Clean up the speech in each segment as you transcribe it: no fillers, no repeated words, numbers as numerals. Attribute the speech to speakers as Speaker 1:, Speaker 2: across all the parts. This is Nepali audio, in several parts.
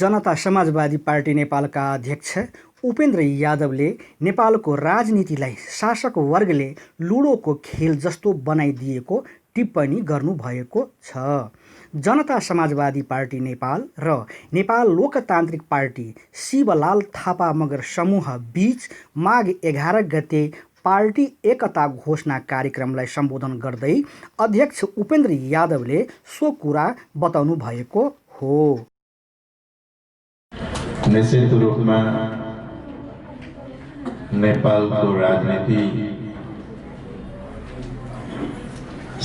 Speaker 1: जनता समाजवादी पार्टी नेपालका अध्यक्ष उपेन्द्र यादवले नेपालको राजनीतिलाई शासक वर्गले लुडोको खेल जस्तो बनाइदिएको टिप्पणी गर्नुभएको छ। जनता समाजवादी पार्टी नेपाल र नेपाल लोकतान्त्रिक पार्टी शिवलाल थापा मगर समूह बीच माघ 11 गते पार्टी एकता घोषणा कार्यक्रमलाई सम्बोधन गर्दै अध्यक्ष उपेन्द्र यादवले सो कुरा बताउनु भएको हो।
Speaker 2: निश्चित रूपमा नेपालको राजनीति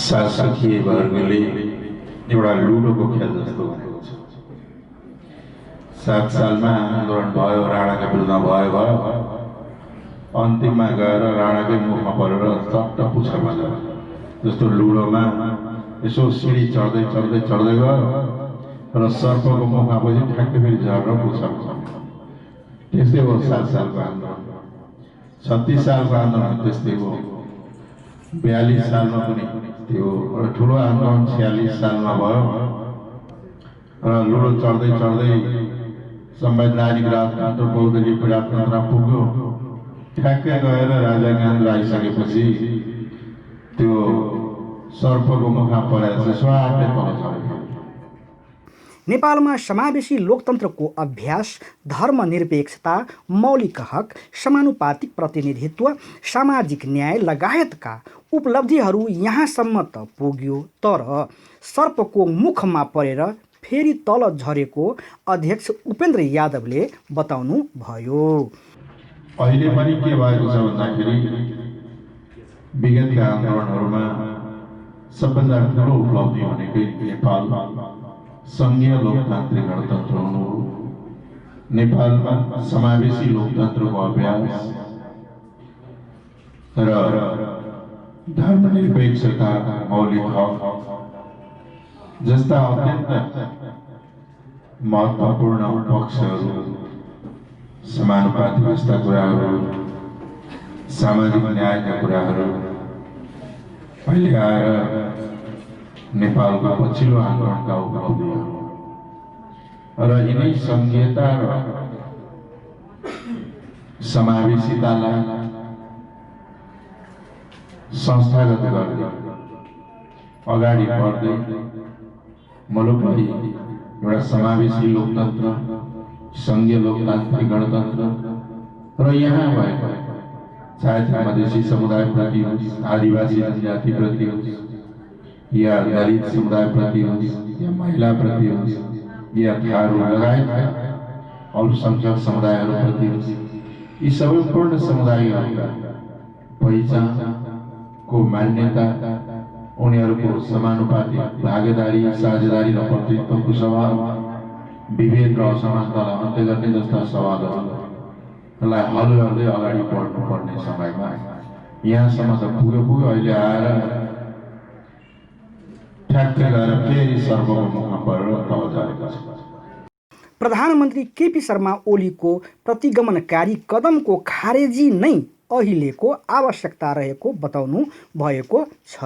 Speaker 2: शासकीय वर्गले एउटा लुडोको खेल जस्तो भनेको छ। 7 सालमा आन्दोलन भयो, राणाका विरुद्धमा भयो, अन्तिममा गएर राणाकै मुखमा परेर चट्ट पुछमा गयो। जस्तो लुडोमा यसो सिडी चढ्दै चढ्दै चढ्दै गयो र सर्पको मुखमा पछि ठ्याक्कै फेरि झरेर पुछमा। त्यस्तै हो 7 सालको आन्दोलन। 36 सालको आन्दोलन त्यस्तै हो। 42 सालमा पनि त्यो ठुलो आन्दोलन 46 सालमा भयो र लुडो चढ्दै चढ्दै संवैधानिक राजतन्त्र बहुदलीय प्रजातन्त्र पुग्यो। ठ्याक्कै गएर राजागान्धी आइसकेपछि त्यो सर्पको मुखमा परेर स्वाटै तल झऱ्यो।
Speaker 1: नेपालमा समावेशी लोकतन्त्रको अभ्यास, धर्मनिरपेक्षता, मौलिक हक, समानुपातिक प्रतिनिधित्व, सामाजिक न्याय लगायतका उपलब्धिहरू यहाँसम्म त पुग्यो, तर सर्पको मुखमा परेर फेरि तल झरेको अध्यक्ष उपेन्द्र यादवले बताउनु भयो।
Speaker 2: अहिले पनि के भएको छ भन्दाखेरि विगतका आन्दोलनहरूमा सबभन्दा ठुलो उपलब्धि भनेकै नेपाल संघीय लोकतान्त्रिक गणतन्त्र हुनु हो। नेपालमा समावेशी लोकतन्त्रको अभ्यास र धर्मनिरपेक्षता, मौलिक हक जस्ता अत्यन्त महत्त्वपूर्ण पक्षहरू, समानुपातिक जस्ता कुराहरू, सामाजिक न्यायका कुराहरू अहिले आएर नेपालको पछिल्लो आन्दोलनका उपलब्धिहरू र यिनै संघीयता र समावेशितालाई संस्थागत गर्दै अगाडि बढ्दै मुलुकलाई एउटा समावेशी लोकतन्त्र, संघीय लोकतान्त्रिक गणतन्त्र र यहाँ भएको चाहे मधेसी समुदायप्रति होस्, आदिवासी जनजातिप्रति होस्, या दलित समुदायप्रति होस्, या महिलाप्रति होस्, या थारू लगायत अल्पसंख्यक समुदायहरूप्रति होस्, यी सबै पूर्ण समुदायहरूका पहिचानको मान्यता, उनीहरूको समानुपातिक भागीदारी, साझेदारी र प्रतिनिधित्वको सवाल, विभेद र असमानतालाई अन्त्य गर्ने जस्ता सवालहरूलाई हल गर्दै अगाडि बढ्नुपर्ने समयमा यहाँसम्म त पुग्यो। अहिले आएर
Speaker 1: प्रधानमन्त्री केपी शर्मा ओलीको प्रतिगमनकारी कदमको खारेजी नै अहिलेको आवश्यकता रहेको बताउनु भएको छ।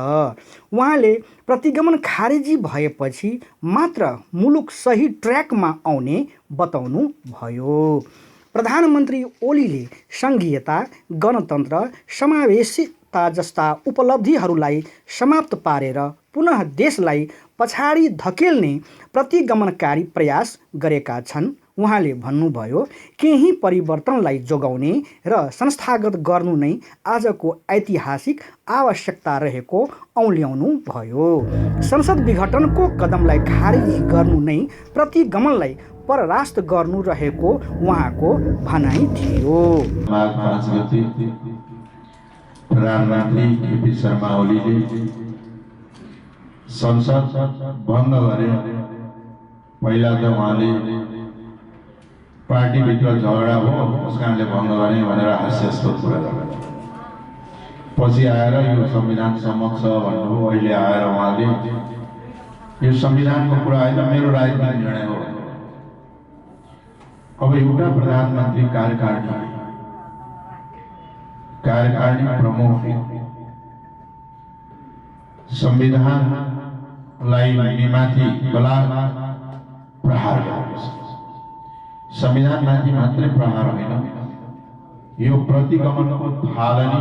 Speaker 1: उहाँले प्रतिगमन खारेजी भएपछि मात्र मुलुक सही ट्र्याकमा आउने बताउनु भयो। प्रधानमन्त्री ओलीले संघीयता, गणतन्त्र, समावेशिता जस्ता उपलब्धिहरूलाई समाप्त पारेर पुनः देशलाई पछाडि धकेल्ने प्रतिगमनकारी प्रयास गरेका छन्। उहाँले भन्नुभयो, केही परिवर्तनलाई जोगाउने र संस्थागत गर्नु नै आजको ऐतिहासिक आवश्यकता रहेको औल्याउनु भयो। संसद विघटनको कदमलाई खारिज गर्नु नै प्रतिगमनलाई परास्त गर्नु रहेको उहाँको भनाइ थियो।
Speaker 2: प्रधानमन्त्री केपी शर्मा ओलीले संसद भङ्ग गरे। पहिला त उहाँले पार्टीभित्र झगडा हो, उस कारणले भङ्ग गर्ने भनेर हास्यास्पद कुरा गरे। पछि आएर यो संविधान सम्मत छ भन्नुभयो। अहिले आएर उहाँले यो संविधानको कुरा होइन, मेरो राजनीतिक निर्णय हो। अब एउटा प्रधानमन्त्री कार्यकारिणी प्रमुख संविधानलाई माथि बलात्कार प्रहार गर्छ। संविधानमाथि मात्रै प्रहार होइन, यो प्रतिगमनको थालनी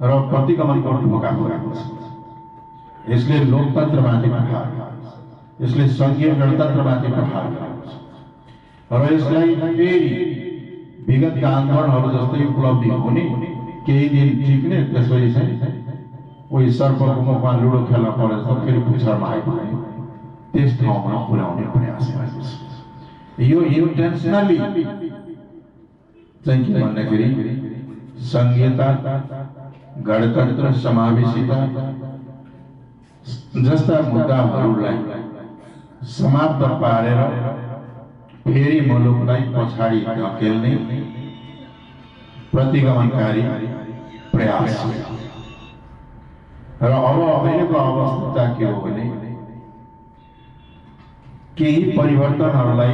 Speaker 2: र प्रतिगमनको ढोका खोलेको छ। यसले लोकतन्त्रमाथि प्रहार गरेको छ, यसले सङ्घीय गणतन्त्रमाथि प्रहार गरेको छ र यसलाई फेरि विगतका आन्दोलनहरू जस्तै उपलब्धि हुने, केही दिन टिक्ने, त्यसपछि चाहिँ उही सर्पको मुखमा लुडो खेल्न परे जस्तो फेरि पुछरमा आइपुग्ने, त्यस ठाउँमा पुर्याउने प्रयास भएको छ। यो इन्टेन्सनली चाहिँ के भन्दाखेरि संघीयता, गणतन्त्र, समावेशिता जस्ता मुद्दाहरूलाई समाप्त पारेर फेरि मुलुकलाई पछाडि धकेल्ने प्रतिगमनकारी प्रयास र अब अहिलेको अवस्था के हो भने केही परिवर्तनहरूलाई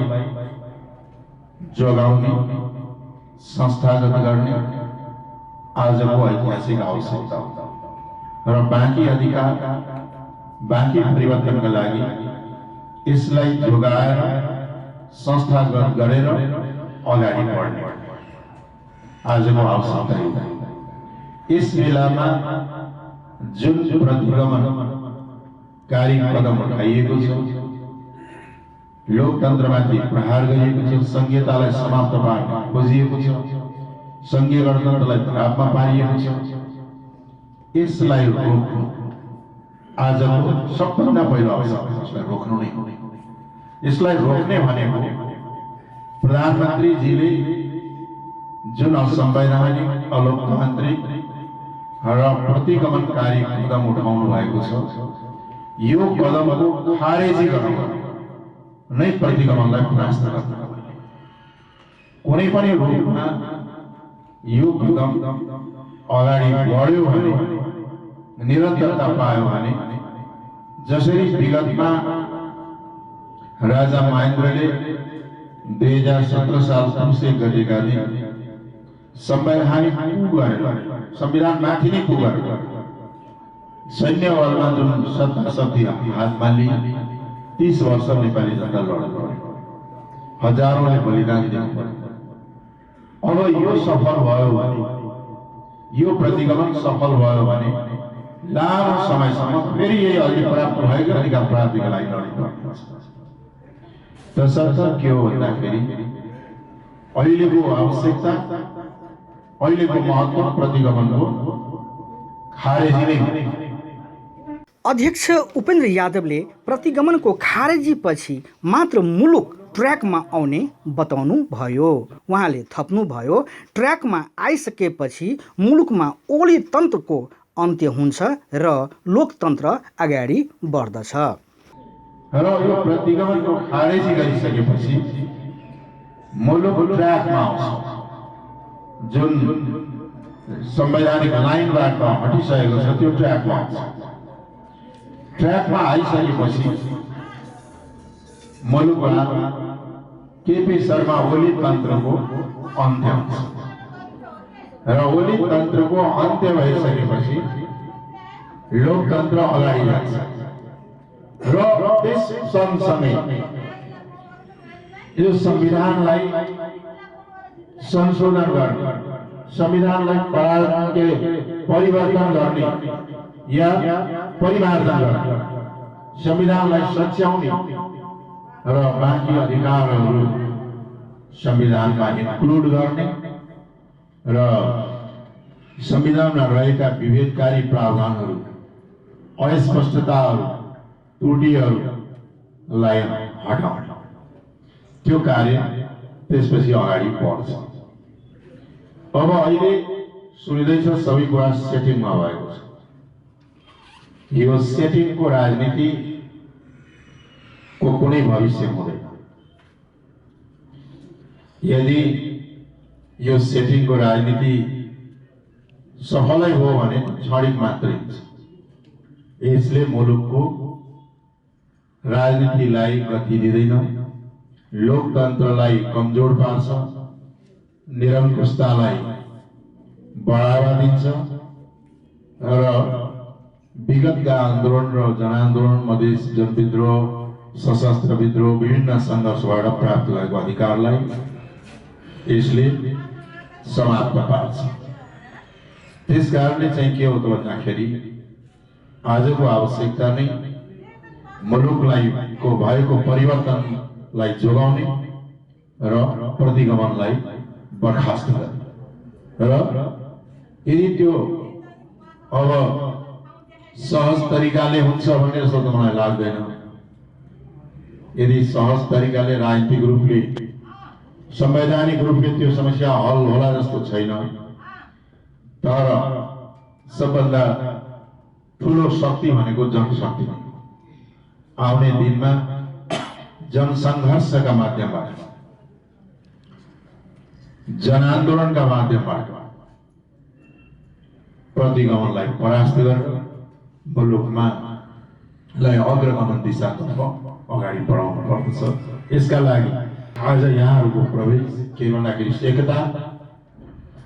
Speaker 2: जोगाउने, संस्थागत गर्ने आजको ऐतिहासिक आवश्यकता हो र बाँकी अधिकार, बाँकी परिवर्तनका लागि यसलाई जोगाएर संस्थागत गरेर अगाडि बढ्ने आजको आवश्यकता हो। यस बेलामा जुन प्रतिगमनकारी कदम उठाइएको छ, लोकतन्त्रमाथि प्रहार गरिएको छ, संघीयतालाई समाप्त पार्न खोजिएको छ, संघीय गणतन्त्रलाई धरापमा पारिएको छ, यसलाई रोक्नु आजको सबभन्दा पहिलो आवश्यकता छ। यसलाई रोक्नु नै हो। यसलाई रोक्ने भनेको प्रधानमन्त्रीजीले जुन असंवैधानिक, अलोकतान्त्रिक र प्रतिगमनकारी कदम उठाउनु भएको छ, यो कदमको खारेजी गर्नु नै प्रतिगमनलाई परास्त गर्नु। कुनै पनि रूपमा यो कदम अगाडि बढ्यो भने, निरन्तरता पायो भने, जसरी विगतमा राजा महेन्द्रले 2017 साल पुष्य गतेका दिन संवैधानिक कु गरेर, संविधानमाथि नै कु गरेर सैन्य बलमा जुन सत्ता शक्ति हातमा लिए 30 वर्ष नेपाली जनता लड्यो, हजारौंले बलिदान दिनु पर्यो। अब यो सफल भयो भने, यो प्रतिगमन सफल भयो भने लामो समयसम्म फेरि यही अहिले प्राप्त भएको अधिकार प्राप्तिका लागि लड्नुपर्छ। तसर्थ के हो भन्दाखेरि अहिलेको आवश्यकता, अहिलेको महत्त्व प्रतिगमनको खारेजी नै हो।
Speaker 1: अध्यक्ष उपेन्द्र यादवले प्रतिगमनको खारेजीपछि मात्र मुलुक ट्र्याकमा आउने बताउनु भयो। उहाँले थप्नुभयो, ट्र्याकमा आइसकेपछि मुलुकमा ओली तन्त्रको अन्त्य हुन्छ र लोकतन्त्र अगाडि बढ्दछ।
Speaker 2: र यो प्रतिगमनको खारेजी गरिसकेपछि मुलुक ट्र्याकमा आउँछ। जुन संवैधानिक लाइनबाट हटिसकेको छ त्यो ट्र्याकमा आउँछ। ट्र्याकमा आइसकेपछि मुलुकमा केपी शर्मा ओली तन्त्रको अन्त्य हुन्छ र ओली तन्त्रको अन्त्य भइसकेपछि लोकतन्त्र अगाडि जान्छ र त्यस सँगसँगै यो संविधानलाई संशोधन गर्ने, संविधानलाई परिवर्तन गर्ने या परिमार्जन गर्ने, संविधानलाई सच्याउने र बाँकी अधिकारहरू संविधानमा इन्क्लुड गर्ने र संविधानमा रहेका विभेदकारी प्रावधानहरू, अस्पष्टताहरू, त्रुटिहरूलाई हटाउने, त्यो कार्य त्यसपछि अगाडि बढ्छ। अब अहिले सुनिँदैछ सबै कुरा सेटिङमा भएको छ। यो सेटिङको राजनीतिको कुनै भविष्य हुँदैन। यदि यो सेटिङको राजनीति सफलै हो भने क्षणिक मात्रै हुन्छ। यसले मुलुकको राजनीतिलाई गति दिँदैन, लोकतन्त्रलाई कमजोर पार्छ, निरङ्कुशतालाई बढावा दिन्छ र विगतका आन्दोलन र जनआन्दोलन, मधेस जनविद्रोह, सशस्त्र विद्रोह विभिन्न सङ्घर्षबाट प्राप्त भएको अधिकारलाई यसले समाप्त पार्छ। त्यसकारणले चाहिँ के हो त भन्दाखेरि आजको आवश्यकता नै मुलुकलाई को भएको परिवर्तनलाई जोगाउने र प्रतिगमनलाई बर्खास्त गर्ने र यदि त्यो अब सहज तरिकाले हुन्छ भन्ने जस्तो त मलाई लाग्दैन। यदि सहज तरिकाले राजनीतिक रूपले संवैधानिक रूपले त्यो समस्या हल होला जस्तो छैन। तर सबभन्दा ठुलो शक्ति भनेको जनशक्ति हो। आउने दिनमा जनसङ्घर्षका माध्यमबाट, जनआन्दोलनका माध्यमबाट प्रतिगमनलाई परास्त गरेर मुलुकमा अग्रगमन दिशातर्फ अगाडि बढाउनु पर्दछ। यसका लागि आज यहाँहरूको प्रवेश के भन्दाखेरि एकता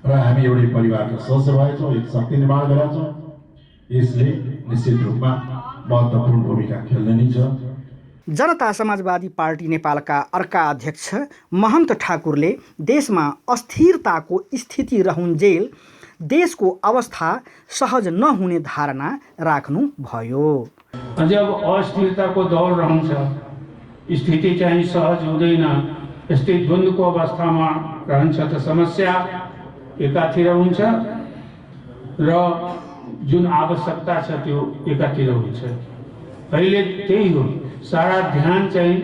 Speaker 2: र हामी एउटै परिवारका सदस्य भएछौँ, एक शक्ति निर्माण गरेका छौँ। यसले निश्चित रूपमा महत्त्वपूर्ण भूमिका खेल्ने नै छ।
Speaker 1: जनता समाजवादी पार्टी नेपालका अर्का अध्यक्ष महन्त ठाकुरले देशमा अस्थिरताको स्थिति रहुन्जेल देशको अवस्था सहज नहुने धारणा राख्नुभयो।
Speaker 3: जब अस्थिरताको दौर रहन्छ, स्थिति चाहिँ सहज हुँदैन, यस्तै द्वन्द्वको अवस्थामा रहन्छ त समस्या एकातिर हुन्छ र जुन आवश्यकता छ त्यो एकातिर हुन्छ। अहिले त्यही हो, सारा ध्यान चाहिँ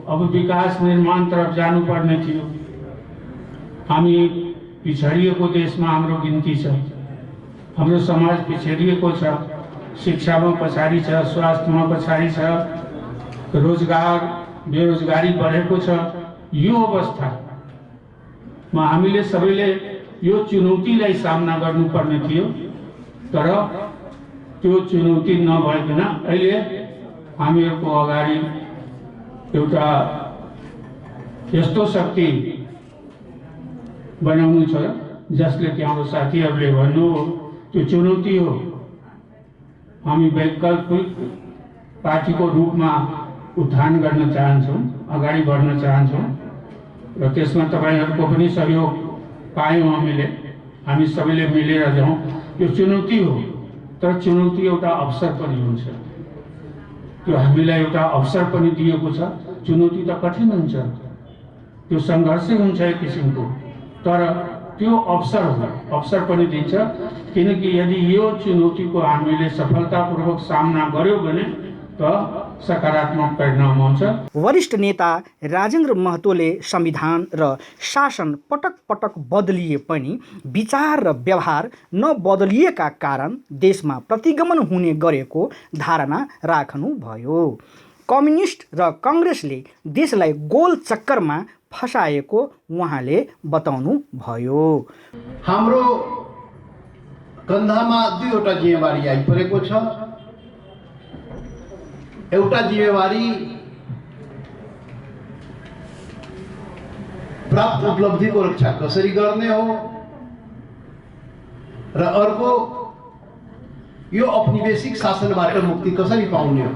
Speaker 3: अब विकास निर्माण तरफ जानुपर्ने थियो। हामी पिछडिएको देशमा हाम्रो गिन्ती छ, हाम्रो समाज पिछडिएको छ, शिक्षामा पछाडि छ, स्वास्थ्यमा पछाडि छ, रोजगार बेरोजगारी बढेको छ। यो अवस्थामा हामीले सबैले यो चुनौतीलाई सामना गर्नुपर्ने थियो। तर त्यो चुनौती नभइकन अहिले हामीहरूको अगाडि एउटा यस्तो शक्ति बनाउनु छ जसले कि हाम्रो साथीहरूले भन्नु त्यो चुनौती हो। हामी वैकल्पिक पार्टीको रूपमा उत्थान गर्न चाहन्छौँ, अगाडि बढ्न चाहन्छौँ र त्यसमा तपाईँहरूको पनि सहयोग पायौँ हामी सबैले मिलेर जाउँ। यो चुनौती हो, तर चुनौती एउटा अवसर पनि हुन्छ। त्यो हामीलाई एउटा अवसर पनि दिएको छ। चुनौती त कठिन हुन्छ, त्यो सङ्घर्षै हुन्छ एक किसिमको, तर त्यो अवसर पनि दिन्छ। किनकि यदि यो चुनौतीको हामीले सफलतापूर्वक सामना गर्यौँ भने त सकारात्मक परिणाम आउँछ।
Speaker 1: वरिष्ठ नेता राजेन्द्र महतोले संविधान र शासन पटक पटक बदलिए पनि विचार र व्यवहार नबदलिएका कारण देशमा प्रतिगमन हुने गरेको धारणा राख्नुभयो। कम्युनिस्ट र काङ्ग्रेसले देशलाई गोल चक्करमा फसाएको उहाँले बताउनु भयो।
Speaker 4: हाम्रो कन्धामा दुईवटा जिम्मेवारी आइपरेको छ। एउटा जिम्मेवारी प्राप्त उपलब्धिको रक्षा कसरी गर्ने हो र अर्को यो औपनिवेशिक शासनबाट मुक्ति कसरी पाउने हो।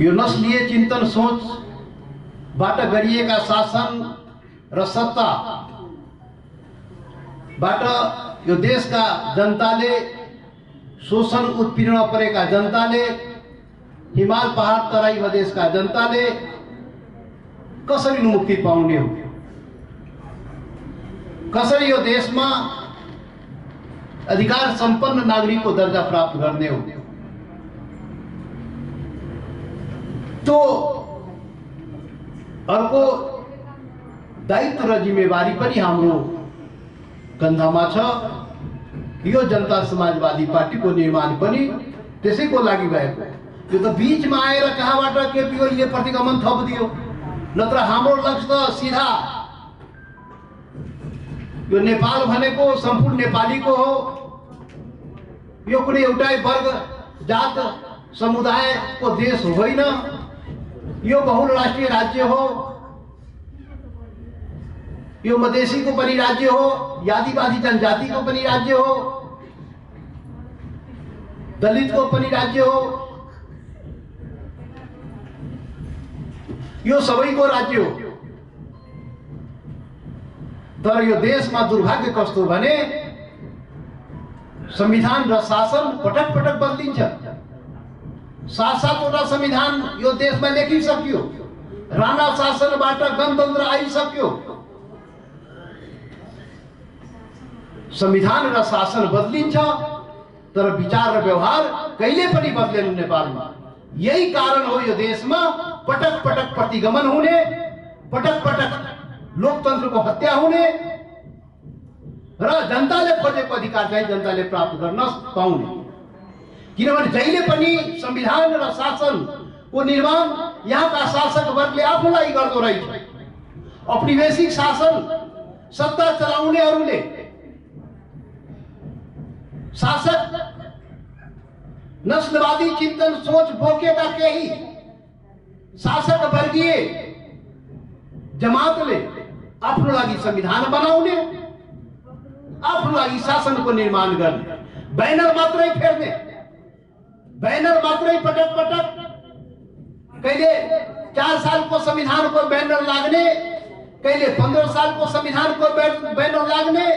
Speaker 4: यो नस्लीय चिन्तन सोचबाट गरिएका शासन र सत्ताबाट यो देशका जनताले, शोषण उत्पीडन परेका जनताले, हिमाल पहाड तराई मधेसका जनताले कसरी मुक्ति पाउने हो, कसरी यो देशमा अधिकार सम्पन्न नागरिकको दर्जा प्राप्त गर्ने हो। तो अर्को दायित्व र जिम्मेवारी पनि हाम्रो कन्धामा छ। यो जनता समाजवादी पार्टीको निर्माण पनि त्यसैको लागि भएको। यो त बीचमा आएर कहाँबाट केपी ओलीले प्रतिगमन थपिदियो, नत्र हाम्रो लक्ष्य त सिधा यो नेपाल भनेको सम्पूर्ण नेपालीको हो। यो कुनै एउटै वर्ग जात समुदायको देश होइन। यो बहुराष्ट्रिय राज्य हो। यो मधेसीको पनि राज्य हो, आदिवासी जनजातिको पनि राज्य हो, दलितको पनि राज्य हो। यो सबैको राज्य हो। तर यो देशमा दुर्भाग्य कस्तो भने संविधान र शासन पटक पटक बदलिन्छ। 7-7 वटा संविधान यो देशमा लेखिसक्यो। राणा शासनबाट गणतन्त्र आइसक्यो। संविधान र शासन बदलिन्छ तर विचार र व्यवहार कहिले पनि बदलेन नेपालमा। यही कारण हो यो देशमा पटक पटक प्रतिगमन हुने, पटक पटक लोकतन्त्रको हत्या हुने र जनताले खोजेको अधिकार चाहिँ जनताले प्राप्त गर्न पाउने। किनभने जहिले पनि संविधान र शासनको निर्माण यहाँका शासक वर्गले आफूलाई गर्दो रहेछ। औपनिवेशिक शासन सत्ता चलाउनेहरूले शासक नस्लवादी चिन्तन सोच बोकेका केही शासक वर्गीय जमातले आफ्नो लागि संविधान बनाउने, आफ्नो लागि शासनको निर्माण गर्ने, बैनर मात्रै फेर्ने, बैनर मात्रै पटक पटक, कहिले 4 सालको संविधानको बैनर लाग्ने, कहिले 15 सालको संविधानको बैनर लाग्ने,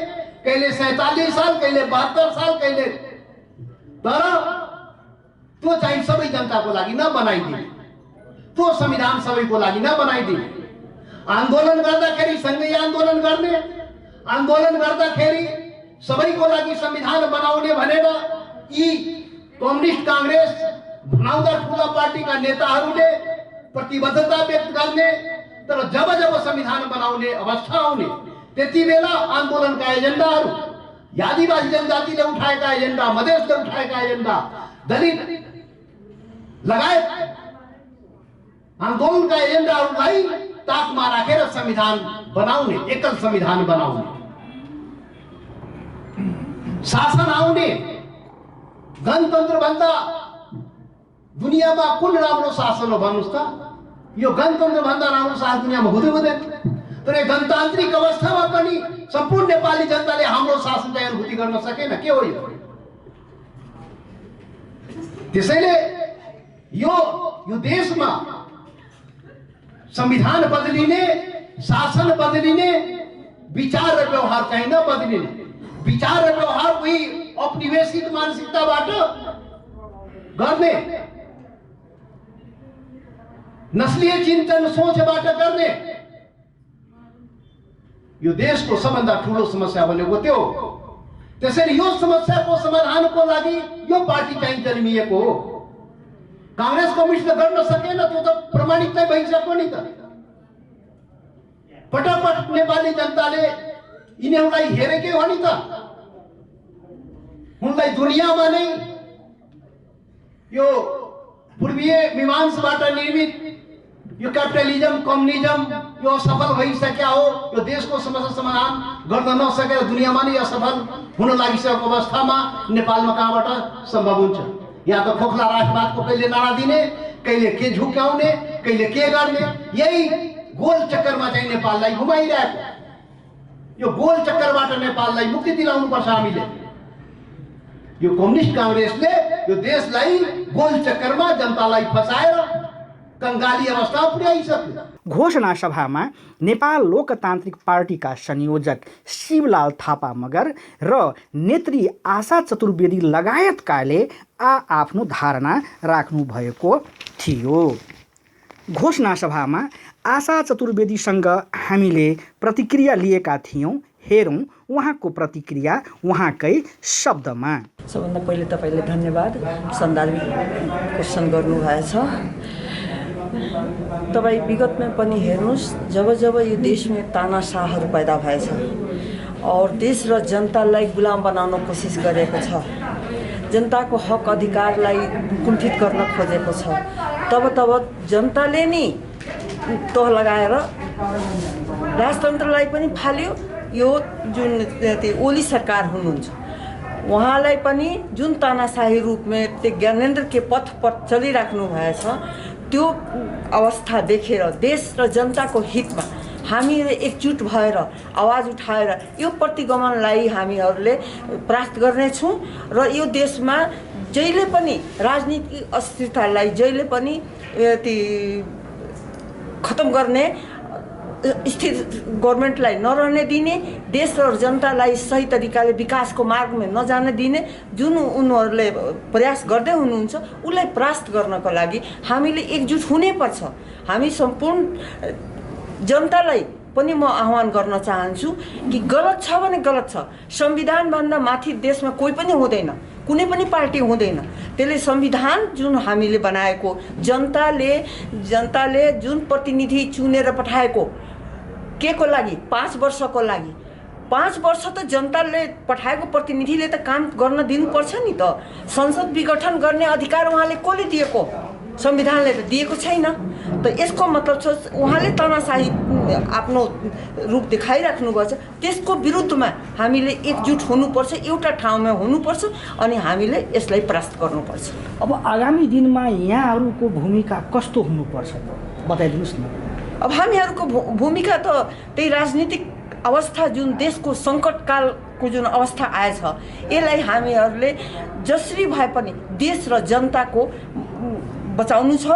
Speaker 4: कहिले 47 साल, कहिले 72 साल, कहिले। तर त्यो चाहिँ सबै जनताको लागि नबनाइदिने, त्यो संविधान सबैको लागि नबनाइदिने। आन्दोलन गर्दाखेरि सँगै आन्दोलन गर्ने, आन्दोलन गर्दाखेरि सबैको लागि संविधान बनाउने भनेर यी कम्युनिस्ट कांग्रेस भनाउँदा ठुला पार्टीका नेताहरूले प्रतिबद्धता व्यक्त गर्ने। तर जब जब संविधान बनाउने अवस्था आउने त्यति बेला आन्दोलनका एजेन्डाहरू, आदिवासी जनजातिले उठाएका एजेन्डा, मधेसले उठाएका एजेन्डा, दलित लगायत आन्दोलनका एजेन्डाहरूलाई ताकमा राखेर संविधान बनाउने, एकल संविधान बनाउने, शासन आउने। गणतन्त्र भन्दा दुनियाँमा कुन राम्रो शासन हो भन्नुस् त? यो गणतन्त्र भन्दा राम्रो शासन दुनियाँमा हुँदैन। तर यो गणतान्त्रिक अवस्थामा पनि सम्पूर्ण नेपाली जनताले हाम्रो शासन चाहिँ अनुभूति गर्न सकेन। के हो यो? त्यसैले यो देशमा संविधान बदलिने, शासन बदलिने, विचार र व्यवहार चाहिँ नबदलिने। विचार र व्यवहार कोही औपनिवेशिक मानसिकताबाट गर्ने, नस्लीय चिन्तन सोचबाट गर्ने। यो देशको सबभन्दा ठुलो समस्या भनेको त्यो हो। त्यसैले यो समस्याको समाधानको लागि यो पार्टी चाहिँ जन्मिएको हो। कांग्रेस कम्युनिस्टले गर्न सकेन, त्यो त प्रमाणित नै भइसक्यो नि त। पटक नेपाली जनताले यिनीहरूलाई हेरेकै हो नि त। उनलाई दुनियाँमा नै यो पूर्वीय मीमांसाबाट निर्मित यो क्यापिटलिजम, कम्युनिजम यो असफल भइसक्यो हो। यो देशको समस्या समाधान गर्न नसकेर दुनियाँमा नै असफल हुन लागिसकेको अवस्थामा नेपालमा कहाँबाट सम्भव हुन्छ? यहाँ त खोखला राष्ट्रवादको कहिले नारा दिने, कहिले के झुक्याउने, कहिले के गर्ने, यही गोल चक्करमा चाहिँ नेपाललाई घुमाइरहेको। यो गोल चक्करबाट नेपाललाई मुक्ति दिलाउनुपर्छ हामीले। यो कम्युनिस्ट कांग्रेसले यो देशलाई गोल चक्करमा जनतालाई फसाएर कंगाली अवस्था पुर्याइसक्यो।
Speaker 1: घोषणा सभामा नेपाल लोकतान्त्रिक पार्टीका संयोजक शिवलाल थापा मगर र नेत्री आशा चतुर्वेदी लगायतकाले आफ्नो धारणा राख्नु भएको थियो। घोषणा सभामा आशा चतुर्वेदीसँग हामीले प्रतिक्रिया लिएका थियौँ। हेरौँ उहाँको प्रतिक्रिया उहाँकै शब्दमा।
Speaker 5: सबभन्दा पहिले तपाईले धन्यवाद, सन्दर्भिक क्वेसन गर्नुभएछ। तपाईँ विगतमा पनि हेर्नुहोस्, जब जब यो देशमा तानाशाहहरू पैदा भएछ और देश र जनतालाई गुलाम बनाउन कोसिस गरेको छ, जनताको हक अधिकारलाई कुण्ठित गर्न खोजेको छ, तब जनताले नि तह लगाएर राजतन्त्रलाई पनि फाल्यो। यो जुन ओली सरकार हुनुहुन्छ उहाँलाई पनि जुन तानाशाही रूपमा त्यो ज्ञानेन्द्र के पथ पर चलिराख्नु भएछ, त्यो अवस्था देखेर देश र जनताको हितमा हामीहरूले एकजुट भएर आवाज उठाएर यो प्रतिगमनलाई हामीहरूले प्राप्त गर्नेछौँ र यो देशमा जहिले पनि राजनीतिक अस्थिरतालाई जहिले पनि खत्म गर्ने स्थिर गभर्मेन्टलाई नरहने दिने, देश र जनतालाई सही तरिकाले विकासको मार्गमा नजान दिने जुन उनीहरूले प्रयास गर्दै हुनुहुन्छ उसलाई परास्त गर्नको लागि हामीले एकजुट हुनैपर्छ। हामी सम्पूर्ण जनतालाई पनि म आह्वान गर्न चाहन्छु कि गलत छ भने गलत छ। संविधानभन्दा माथि देशमा कोही पनि हुँदैन, कुनै पनि पार्टी हुँदैन। त्यसले संविधान जुन हामीले बनाएको, जनताले जुन प्रतिनिधि चुनेर पठाएको के को लागि, 5 वर्षको लागि, 5 वर्ष त जनताले पठाएको प्रतिनिधिले त काम गर्न दिनुपर्छ नि त। संसद विघटन गर्ने अधिकार उहाँले कसले दिएको? संविधानले त दिएको छैन। त यसको मतलब छ उहाँले तानाशाही आफ्नो रूप देखाइराख्नु भएको छ। त्यसको विरुद्धमा हामीले एकजुट हुनुपर्छ, एउटा ठाउँमा हुनुपर्छ अनि हामीले यसलाई परास्त गर्नुपर्छ।
Speaker 1: अब आगामी दिनमा यहाँहरूको भूमिका कस्तो हुनुपर्छ बताइदिनुहोस् न।
Speaker 5: अब हामीहरूको भूमिका त त्यही राजनीतिक अवस्था जुन देशको सङ्कटकालको जुन अवस्था आएछ यसलाई हामीहरूले जसरी भए पनि देश र जनताको बचाउनु छ।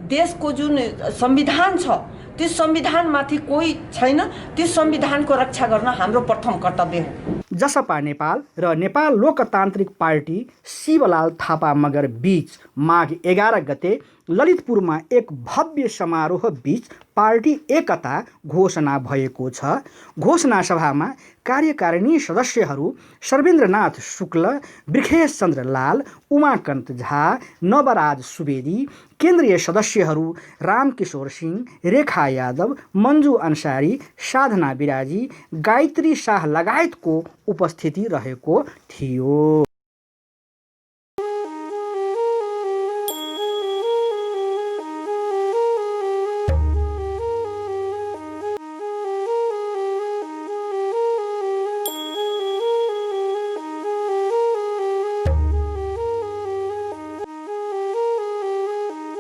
Speaker 5: देशको जुन संविधान छ त्यो संविधानमाथि कोही छैन, त्यो संविधानको रक्षा गर्न हाम्रो प्रथम कर्तव्य हो।
Speaker 1: जसपा नेपाल र नेपाल लोकतान्त्रिक पार्टी शिवलाल थापा मगर बीच माघ 11 गते ललितपुरमा एक भव्य समारोह बीच पार्टी एकता घोषणा भएको छ। घोषणा सभामा कार्यकारिणी सदस्यहरू सर्वेन्द्रनाथ शुक्ल, बृखेश चन्द्र लाल, उमाकान्त झा, नवराज सुवेदी, केन्द्रीय सदस्यहरू रामकिशोर सिंह, रेखा यादव, मन्जु अन्सारी, साधना बिराजी, गायत्री शाह लगायतको उपस्थिति रहेको थियो।